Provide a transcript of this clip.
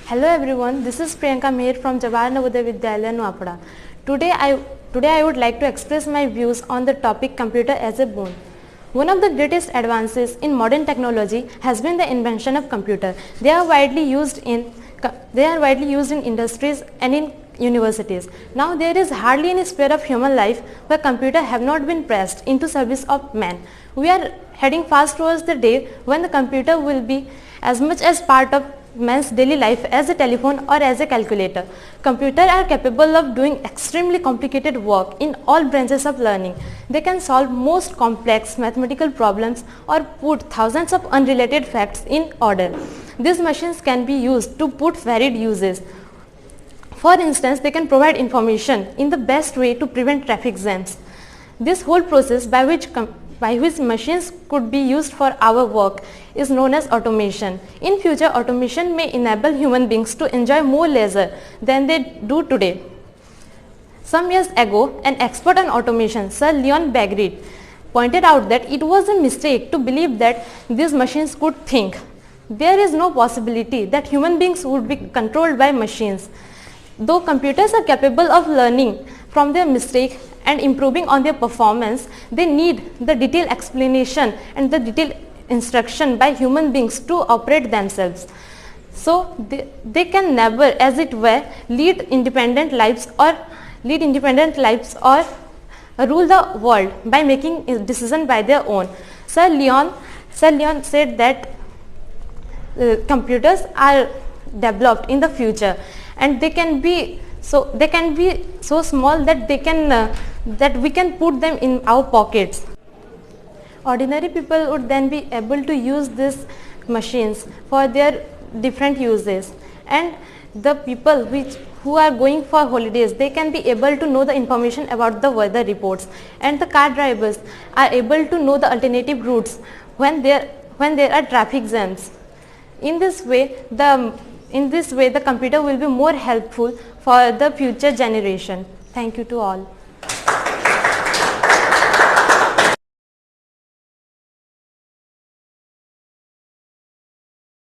Hello everyone, this is Priyanka Meher from Jawahar Navodaya Vidyalaya Nuapada. Today I would like to express my views on the topic computer as a boon. One of the greatest advances in modern technology has been the invention of computer. They are widely used in industries and in universities. Now there is hardly any sphere of human life where computers have not been pressed into service of man. We are heading fast towards the day when the computer will be as much as part of man's daily life as a telephone or as a calculator. Computers are capable of doing extremely complicated work in all branches of learning. They can solve most complex mathematical problems or put thousands of unrelated facts in order. These machines can be used to put varied uses. For instance, they can provide information in the best way to prevent traffic jams. This whole process by which machines could be used for our work is known as automation. In future, automation may enable human beings to enjoy more leisure than they do today. Some years ago, an expert on automation, Sir Leon Bagrit, pointed out that it was a mistake to believe that these machines could think. There is no possibility that human beings would be controlled by machines. Though computers are capable of learning from their mistakes and improving on their performance, they need the detailed explanation and the detailed instruction by human beings to operate themselves. So they can never, as it were, lead independent lives or rule the world by making a decision by their own. Sir Leon said that computers are developed in the future, and they can be so small that we can put them in our pockets. Ordinary people would then be able to use these machines for their different uses, and the people who are going for holidays, they can be able to know the information about the weather reports, and the car drivers are able to know the alternative routes when there are traffic jams. In this way, the computer will be more helpful for the future generation. Thank you to all.